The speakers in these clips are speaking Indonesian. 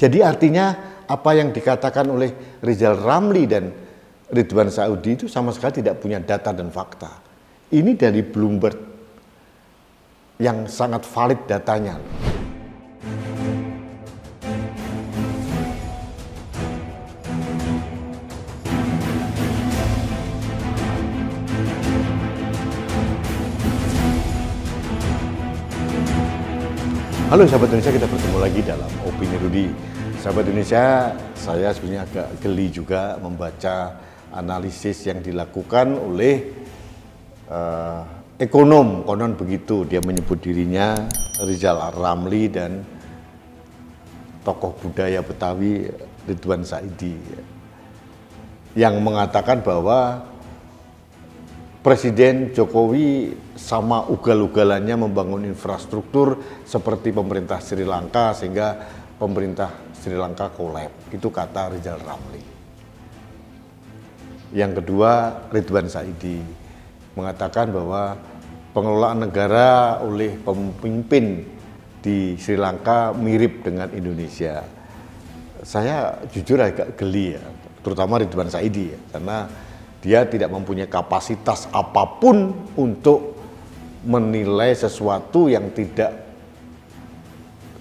Jadi artinya apa yang dikatakan oleh Rizal Ramli dan Ridwan Saidi itu sama sekali tidak punya data dan fakta. Ini dari Bloomberg yang sangat valid datanya. Halo sahabat Indonesia, kita bertemu lagi dalam Opini Rudy. Sahabat Indonesia, saya sebenarnya agak geli juga membaca analisis yang dilakukan oleh ekonom, konon begitu dia menyebut dirinya, Rizal Ramli, dan tokoh budaya Betawi Ridwan Saidi, yang mengatakan bahwa Presiden Jokowi sama ugal-ugalannya membangun infrastruktur seperti pemerintah Sri Lanka sehingga pemerintah Sri Lanka kolap. Itu kata Rizal Ramli. Yang kedua, Ridwan Saidi mengatakan bahwa pengelolaan negara oleh pemimpin di Sri Lanka mirip dengan Indonesia. Saya jujur agak geli ya, terutama Ridwan Saidi ya, karena dia tidak mempunyai kapasitas apapun untuk menilai sesuatu yang tidak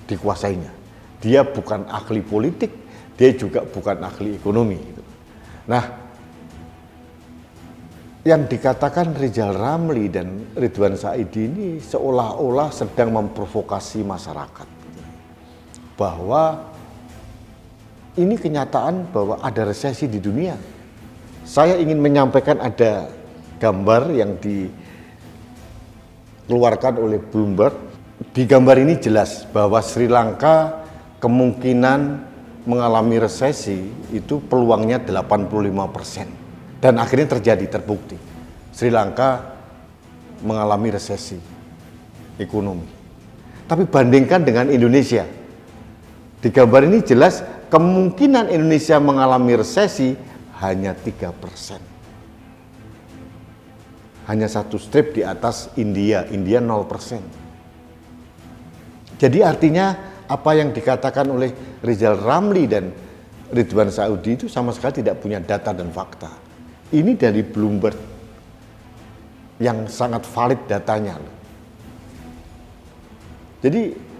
dikuasainya. Dia bukan ahli politik, dia juga bukan ahli ekonomi. Nah, yang dikatakan Rizal Ramli dan Ridwan Saidi ini seolah-olah sedang memprovokasi masyarakat. Bahwa ini kenyataan bahwa ada resesi di dunia. Saya ingin menyampaikan ada gambar yang dikeluarkan oleh Bloomberg. Di gambar ini jelas bahwa Sri Lanka kemungkinan mengalami resesi itu peluangnya 85%. Dan akhirnya terjadi, terbukti. Sri Lanka mengalami resesi ekonomi. Tapi bandingkan dengan Indonesia. Di gambar ini jelas kemungkinan Indonesia mengalami resesi hanya 3%. Hanya satu strip di atas India 0%. Jadi artinya apa yang dikatakan oleh Rizal Ramli dan Ridwan Saidi itu sama sekali tidak punya data dan fakta. Ini dari Bloomberg yang sangat valid datanya. Jadi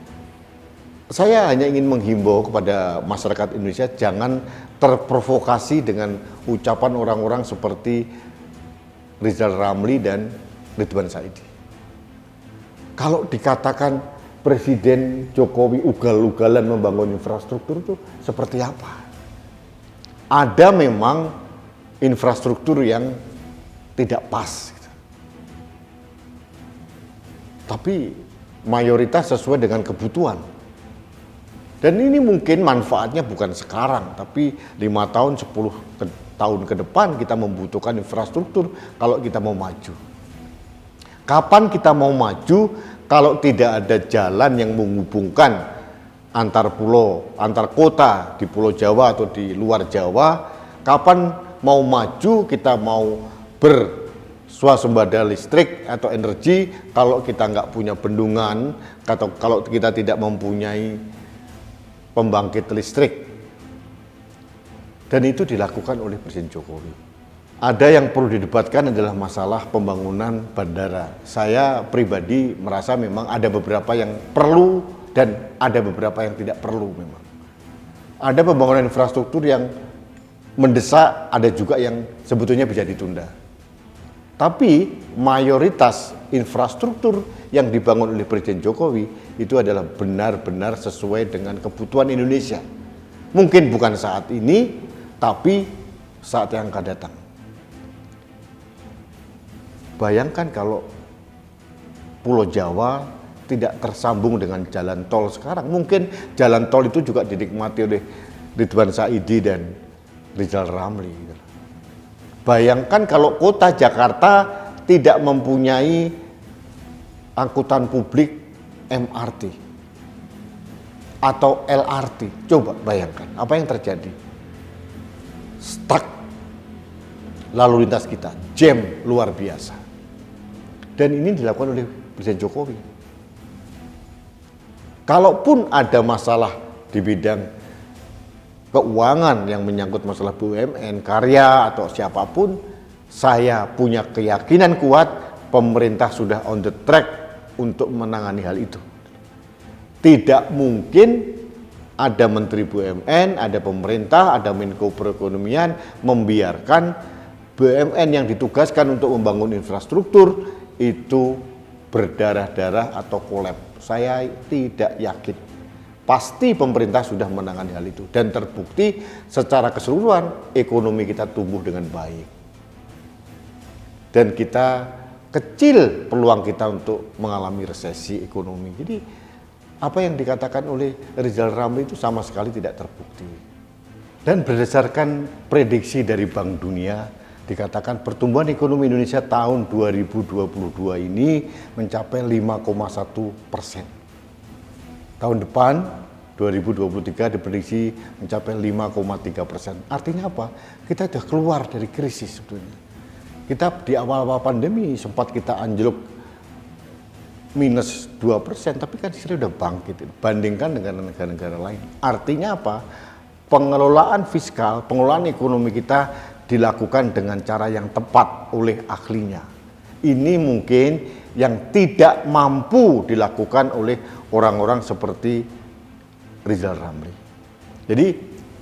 saya hanya ingin menghimbau kepada masyarakat Indonesia jangan terprovokasi dengan ucapan orang-orang seperti Rizal Ramli dan Ridwan Saidi. Kalau dikatakan Presiden Jokowi ugal-ugalan membangun infrastruktur itu seperti apa? Ada memang infrastruktur yang tidak pas, gitu. Tapi mayoritas sesuai dengan kebutuhan. Dan ini mungkin manfaatnya bukan sekarang, tapi 5 tahun, 10 tahun ke depan kita membutuhkan infrastruktur kalau kita mau maju. Kapan kita mau maju kalau tidak ada jalan yang menghubungkan antar pulau, antar kota di Pulau Jawa atau di luar Jawa? Kapan mau maju, kita mau berswasembada listrik atau energi kalau kita nggak punya bendungan, atau kalau kita tidak mempunyai pembangkit listrik. Dan itu dilakukan oleh Presiden Jokowi. Ada yang perlu didebatkan adalah masalah pembangunan bandara. Saya pribadi merasa memang ada beberapa yang perlu dan ada beberapa yang tidak perlu memang. Ada pembangunan infrastruktur yang mendesak, ada juga yang sebetulnya bisa ditunda. Tapi mayoritas infrastruktur yang dibangun oleh Presiden Jokowi itu adalah benar-benar sesuai dengan kebutuhan Indonesia. Mungkin bukan saat ini, tapi saat yang akan datang. Bayangkan kalau Pulau Jawa tidak tersambung dengan jalan tol sekarang. Mungkin jalan tol itu juga dinikmati oleh Ridwan Saidi dan Rizal Ramli. Bayangkan kalau kota Jakarta tidak mempunyai angkutan publik MRT atau LRT. Coba bayangkan apa yang terjadi. Stuck lalu lintas kita, jam luar biasa. Dan ini dilakukan oleh Presiden Jokowi. Kalaupun ada masalah di bidang keuangan yang menyangkut masalah BUMN, karya atau siapapun, saya punya keyakinan kuat pemerintah sudah on the track untuk menangani hal itu. Tidak mungkin ada Menteri BUMN, ada pemerintah, ada Menko Perekonomian membiarkan BUMN yang ditugaskan untuk membangun infrastruktur itu berdarah-darah atau kolab. Saya tidak yakin. Pasti pemerintah sudah menangani hal itu dan terbukti secara keseluruhan ekonomi kita tumbuh dengan baik. Dan kita kecil peluang kita untuk mengalami resesi ekonomi. Jadi apa yang dikatakan oleh Rizal Ramli itu sama sekali tidak terbukti. Dan berdasarkan prediksi dari Bank Dunia, dikatakan pertumbuhan ekonomi Indonesia tahun 2022 ini mencapai 5,1%. Tahun depan 2023 diprediksi mencapai 5,3%. Artinya apa? Kita sudah keluar dari krisis sebetulnya. Kita di awal-awal pandemi sempat kita anjlok minus 2%, tapi kan sekarang sudah bangkit. Bandingkan dengan negara-negara lain. Artinya apa? Pengelolaan fiskal, pengelolaan ekonomi kita dilakukan dengan cara yang tepat oleh ahlinya. Ini mungkin yang tidak mampu dilakukan oleh orang-orang seperti Rizal Ramli. Jadi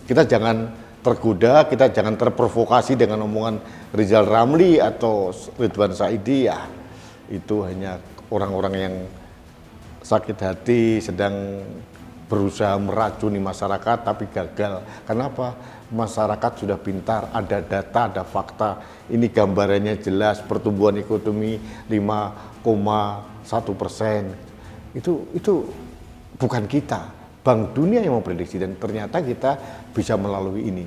kita jangan tergoda, kita jangan terprovokasi dengan omongan Rizal Ramli atau Ridwan Saidi, ya itu hanya orang-orang yang sakit hati sedang berusaha meracuni masyarakat tapi gagal. Kenapa? Masyarakat sudah pintar, ada data, ada fakta. Ini gambarannya jelas, pertumbuhan ekonomi 5,1%. Itu bukan kita. Bank Dunia yang memprediksi dan ternyata kita bisa melalui ini.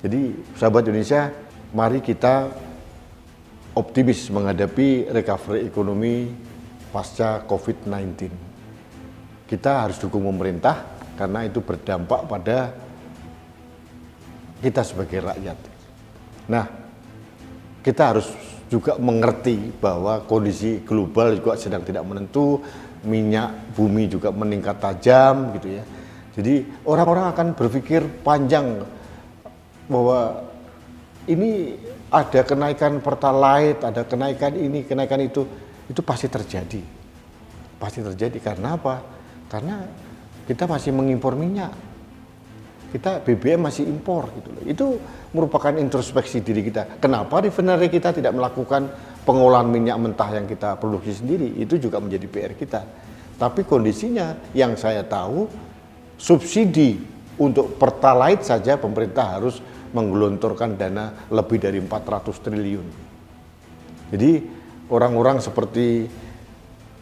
Jadi sahabat Indonesia, mari kita optimis menghadapi recovery ekonomi pasca COVID-19. Kita harus dukung pemerintah karena itu berdampak pada kita sebagai rakyat. Nah, kita harus juga mengerti bahwa kondisi global juga sedang tidak menentu, minyak bumi juga meningkat tajam gitu ya. Jadi orang-orang akan berpikir panjang bahwa ini ada kenaikan Pertalite, ada kenaikan ini, kenaikan itu pasti terjadi. Pasti terjadi karena apa? Karena kita masih mengimpor minyak. Kita BBM masih impor gitu loh. Itu merupakan introspeksi diri kita. Kenapa refinery kita tidak melakukan pengolahan minyak mentah yang kita produksi sendiri? Itu juga menjadi PR kita. Tapi kondisinya yang saya tahu subsidi untuk Pertalite saja pemerintah harus menggelontorkan dana lebih dari 400 triliun. Jadi orang-orang seperti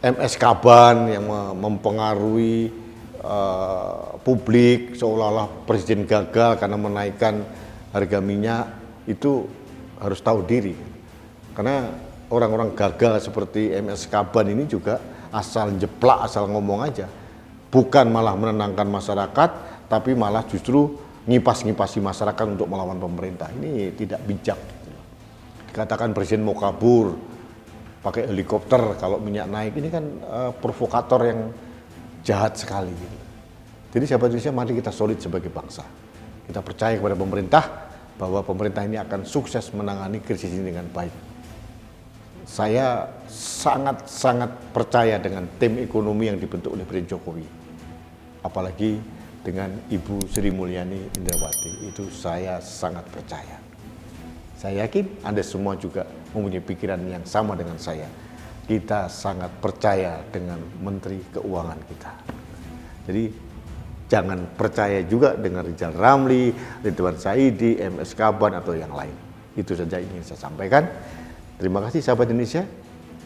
MS Kaban yang mempengaruhi publik seolah-olah presiden gagal karena menaikkan harga minyak, itu harus tahu diri. Karena orang-orang gagal seperti MS Kaban ini juga asal jeplak, asal ngomong aja. Bukan malah menenangkan masyarakat, tapi malah justru ngipas-ngipasi masyarakat untuk melawan pemerintah. Ini tidak bijak. Dikatakan presiden mau kabur pakai helikopter kalau minyak naik, ini kan provokator yang jahat sekali. Jadi sahabat Indonesia, mari kita solid sebagai bangsa. Kita percaya kepada pemerintah bahwa pemerintah ini akan sukses menangani krisis ini dengan baik. Saya sangat-sangat percaya dengan tim ekonomi yang dibentuk oleh Presiden Jokowi. Apalagi dengan Ibu Sri Mulyani Indrawati, itu saya sangat percaya. Saya yakin Anda semua juga mempunyai pikiran yang sama dengan saya. Kita sangat percaya dengan Menteri Keuangan kita. Jadi jangan percaya juga dengan Rizal Ramli, Ridwan Saidi, MS Kaban atau yang lain. Itu saja ingin saya sampaikan. Terima kasih sahabat Indonesia.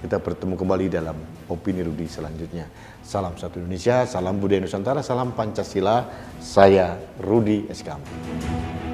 Kita bertemu kembali dalam Opini Rudi selanjutnya. Salam satu Indonesia, salam budaya Nusantara, salam Pancasila. Saya Rudi SKM.